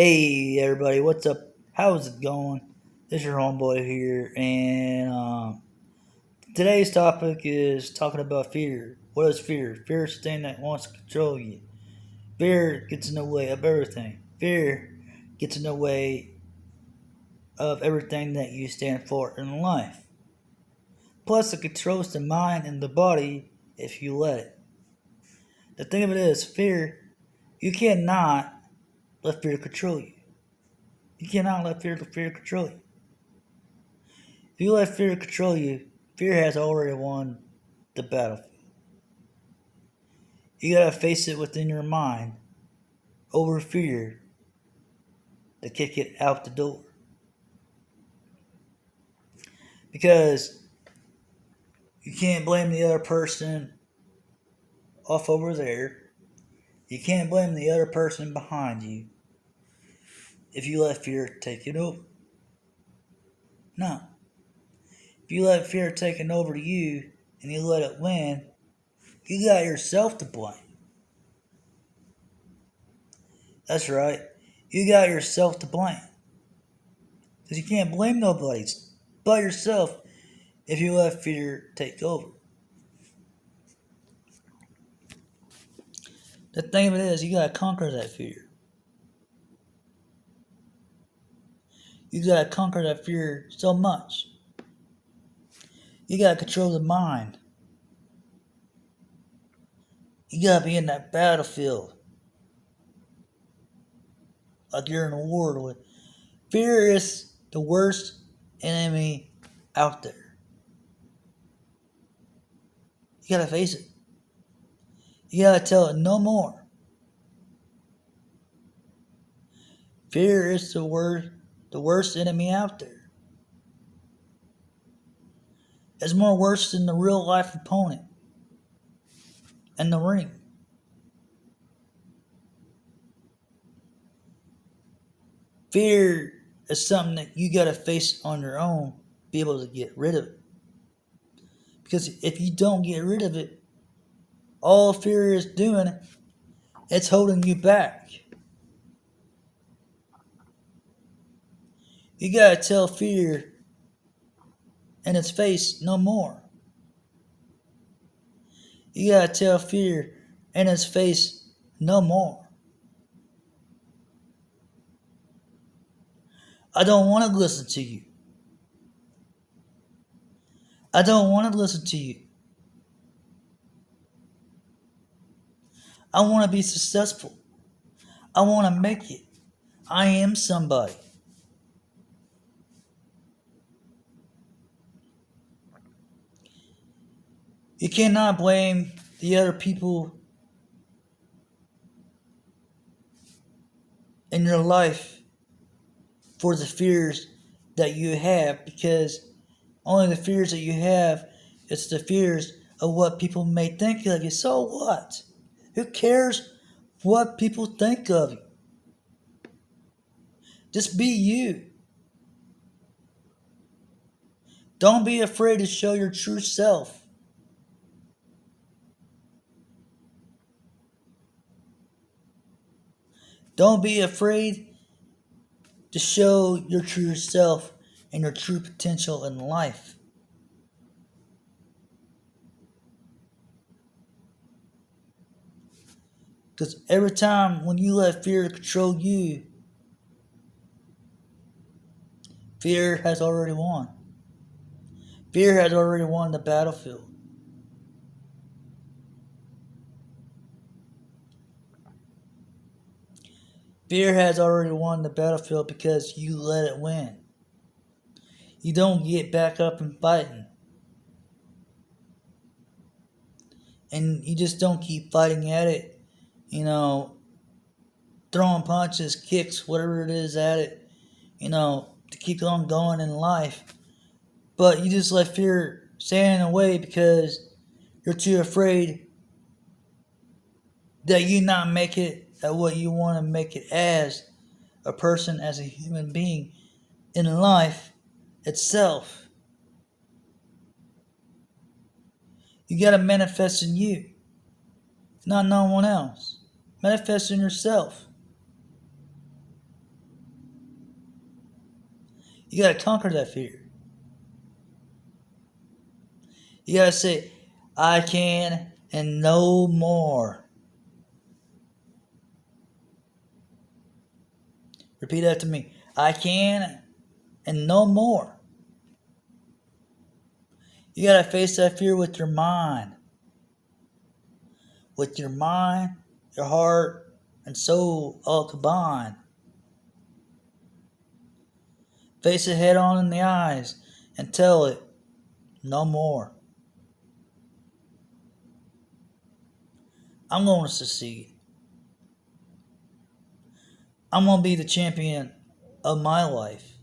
Hey everybody, what's up? How's it going? This is your homeboy here, and today's topic is talking about fear. What is fear? Fear is a thing that wants to control you. Fear gets in the way of everything. Fear gets in the way of everything that you stand for in life. Plus, it controls the mind and the body if you let it. The thing of it is, fear, you cannot let fear control you. You cannot let fear control you. If you let fear control you, fear has already won the battlefield. You gotta face it within your mind over fear to kick it out the door. Because you can't blame the other person off over there. You can't blame the other person behind you if you let fear take it over. No. If you let fear take it over to you and you let it win, you got yourself to blame. That's right. You got yourself to blame. Because you can't blame nobody but yourself if you let fear take over. The thing of it is, you gotta conquer that fear. You gotta conquer that fear so much. You gotta control the mind. You gotta be in that battlefield like you're in a war with. Fear is the worst enemy out there. You gotta face it. You gotta tell it no more. Fear is the worst enemy out there. It's more worse than the real life opponent in the ring. Fear is something that you gotta face on your own, be able to get rid of it. Because if you don't get rid of it, all fear is doing, it's holding you back. You gotta tell fear in its face no more. You gotta tell fear in its face no more. I don't want to listen to you. I don't want to listen to you. I want to be successful. I want to make it. I am somebody. You cannot blame the other people in your life for the fears that you have because only the fears that you have is the fears of what people may think of you. So what? Who cares what people think of you? Just be you. Don't be afraid to show your true self. Don't be afraid to show your true self and your true potential in life. Because every time when you let fear control you, fear has already won. Fear has already won the battlefield. Fear has already won the battlefield because you let it win. You don't get back up and fighting. And you just don't keep fighting at it, you know, throwing punches, kicks, whatever it is at it, to keep on going in life. But you just let fear stand in the way because you're too afraid that you not make it at what you want to make it as a person, as a human being in life itself. You got to manifest in you, not no one else. Manifest in yourself. You gotta conquer that fear. You gotta say, I can and no more. Repeat after me. I can and no more. You gotta face that fear with your mind. With your mind, your heart, and soul all combined. Face it head on in the eyes and tell it no more. I'm going to succeed. I'm going to be the champion of my life.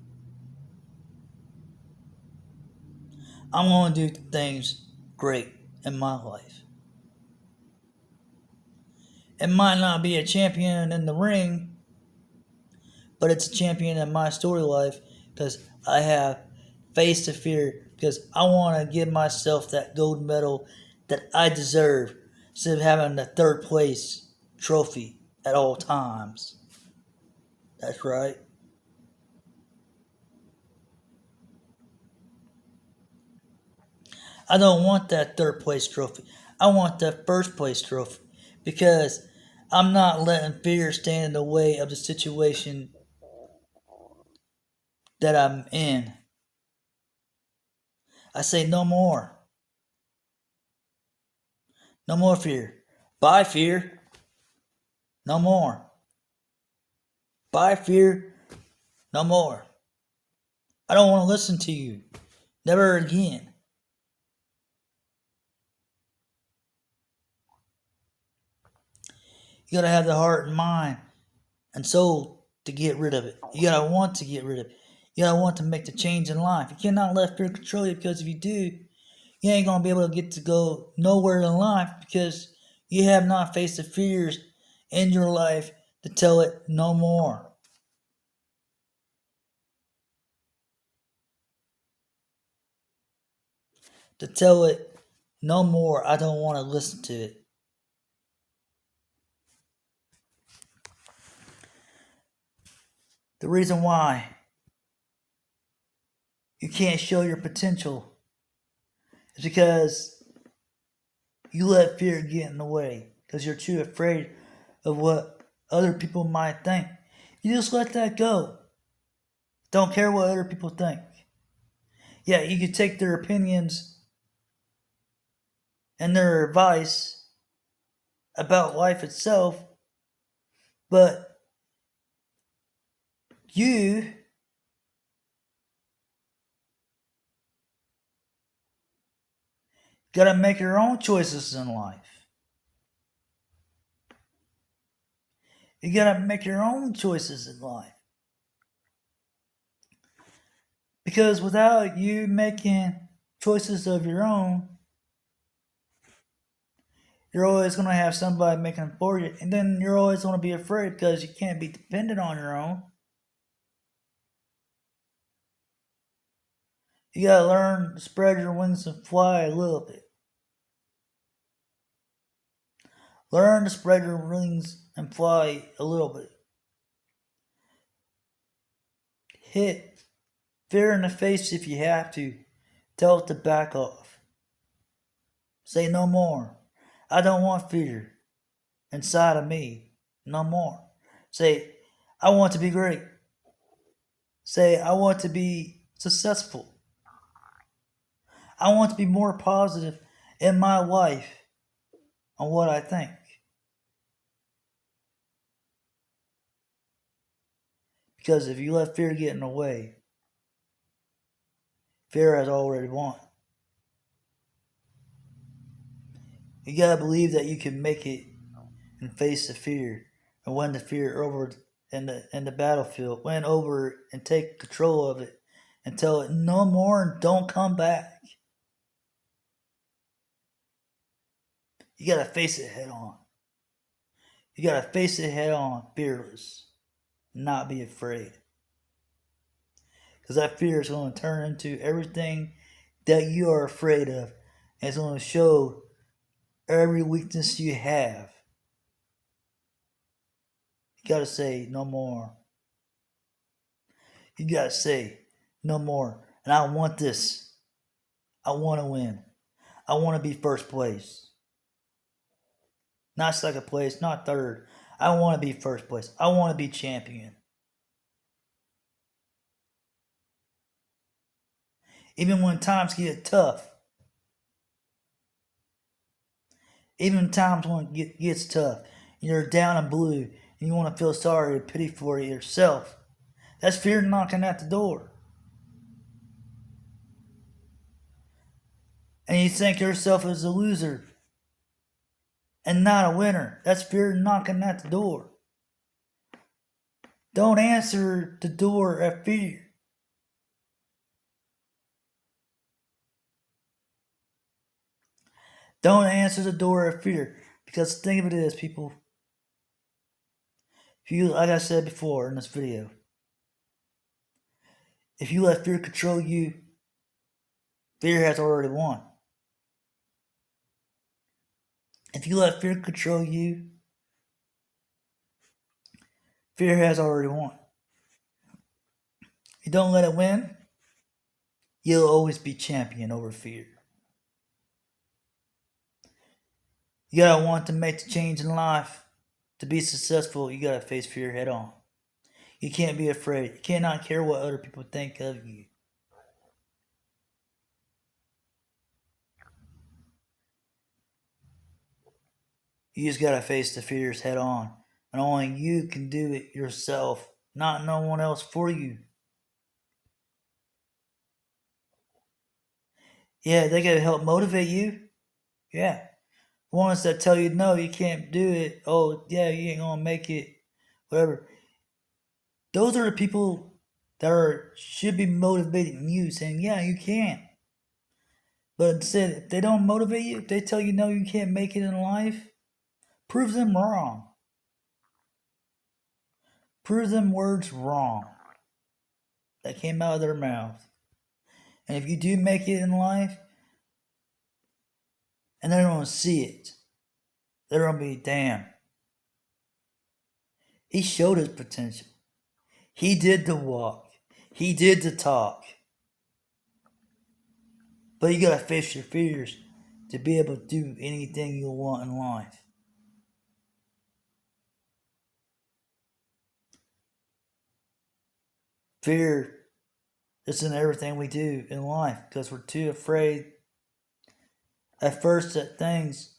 I'm going to do things great in my life. It might not be a champion in the ring, but it's a champion in my story life because I have faced the fear because I want to give myself that gold medal that I deserve instead of having the third place trophy at all times. That's right. I don't want that third place trophy. I want that first place trophy because I'm not letting fear stand in the way of the situation that I'm in. I say no more. No more fear. Bye, fear. No more. Bye, fear. No more. I don't want to listen to you. Never again. You gotta have the heart and mind and soul to get rid of it. You gotta want to get rid of it. You gotta want to make the change in life. You cannot let fear control you because if you do, you ain't gonna be able to get to go nowhere in life because you have not faced the fears in your life to tell it no more. To tell it no more, I don't want to listen to it. The reason why you can't show your potential is because you let fear get in the way because you're too afraid of what other people might think. You just let that go. Don't care what other people think. Yeah, you can take their opinions and their advice about life itself, but you gotta make your own choices in life. You gotta make your own choices in life. Because without you making choices of your own, you're always going to have somebody making them for you. And then you're always going to be afraid because you can't be dependent on your own. You got to learn to spread your wings and fly a little bit. Learn to spread your wings and fly a little bit. Hit fear in the face if you have to. Tell it to back off. Say no more. I don't want fear inside of me. No more. Say, I want to be great. Say, I want to be successful. I want to be more positive in my life on what I think. Because if you let fear get in the way, fear has already won. You gotta believe that you can make it and face the fear and win the fear over in the battlefield. Win over and take control of it and tell it no more and don't come back. You gotta face it head on. You gotta face it head on, fearless. Not be afraid. Because that fear is going to turn into everything that you are afraid of. And it's going to show every weakness you have. You got to say no more. You got to say no more. And I want this. I want to win. I want to be first place. Not second place, not third. I want to be first place. I want to be champion. Even when times get tough. Even times when it gets tough. You're down and blue and you want to feel sorry or pity for yourself. That's fear knocking at the door. And you think yourself as a loser and not a winner. That's fear knocking at the door. Don't answer the door of fear. Don't answer the door of fear. Because think of it as, people, if you, like I said before in this video, if you let fear control you, fear has already won. If you let fear control you, fear has already won. If you don't let it win, you'll always be champion over fear. You gotta want to make the change in life. To be successful, you gotta face fear head on. You can't be afraid. You cannot care what other people think of you. You just gotta face the fears head on. And only you can do it yourself, not no one else for you. Yeah, they gotta help motivate you. Yeah. Ones that tell you no, you can't do it. Oh, yeah, you ain't gonna make it. Whatever. Those are the people that should be motivating you, saying, yeah, you can. But instead, if they don't motivate you, if they tell you no, you can't make it in life, prove them wrong. Prove them words wrong that came out of their mouth. And if you do make it in life, and they're gonna see it, they're gonna be, damn. He showed his potential. He did the walk. He did the talk. But you gotta face your fears to be able to do anything you want in life. Fear is in everything we do in life because we're too afraid at first at things.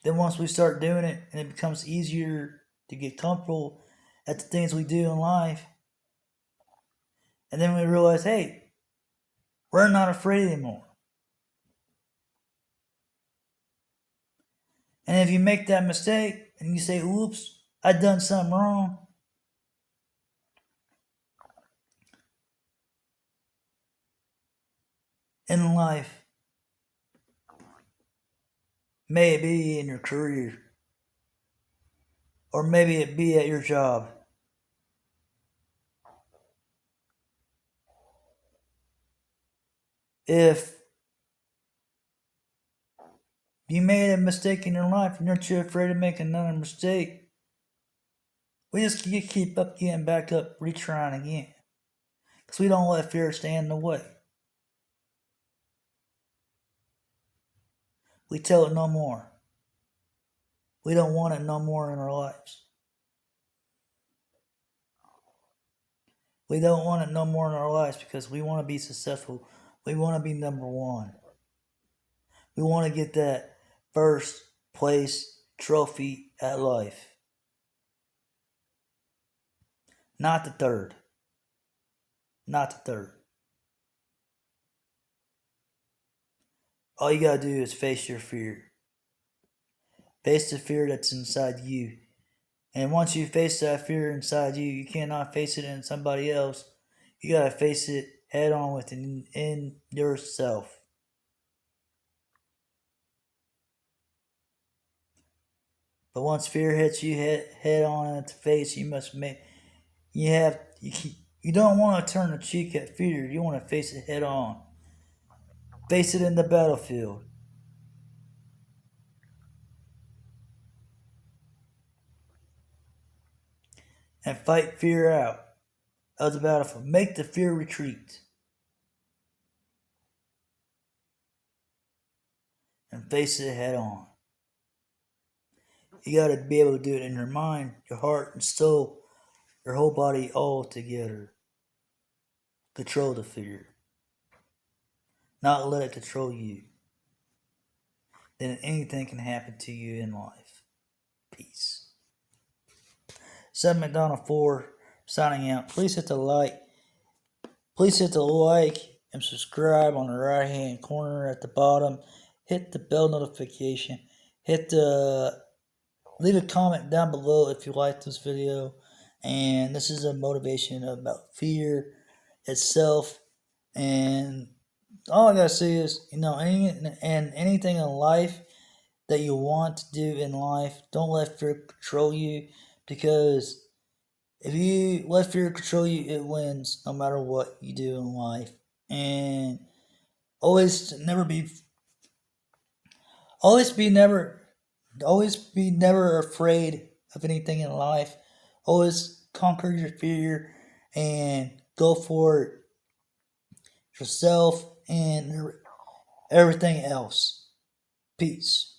Then once we start doing it and it becomes easier to get comfortable at the things we do in life, and then we realize, hey, we're not afraid anymore. And if you make that mistake and you say, oops, I done something wrong, in life, may it be in your career, or maybe it be at your job. If you made a mistake in your life and you're too afraid to make another mistake, we just keep up getting back up, retrying again. Because we don't let fear stand in the way. We tell it no more. We don't want it no more in our lives. We don't want it no more in our lives because we want to be successful. We want to be number one. We want to get that first place trophy at life. Not the third. Not the third. All you gotta do is face your fear. Face the fear that's inside you. And once you face that fear inside you, you cannot face it in somebody else. You gotta face it head on within yourself. But once fear hits you head on at the face, you must make you don't want to turn the cheek at fear. You want to face it head on. Face it in the battlefield. And fight fear out of the battlefield. Make the fear retreat. and face it head on. You gotta be able to do it in your mind, your heart, and soul, your whole body all together. Control the fear. Not let it control you. Then anything can happen to you in life. Peace. 7 McDonald 4 signing out. Please hit the like. Please hit the like and subscribe on the right hand corner at the bottom. Hit the bell notification. Leave a comment down below if you liked this video. And this is a motivation about fear itself. And all I gotta say is, anything in life that you want to do in life, don't let fear control you, because if you let fear control you, it wins no matter what you do in life. And always be never afraid of anything in life. Always conquer your fear and go for it yourself and everything else. Peace.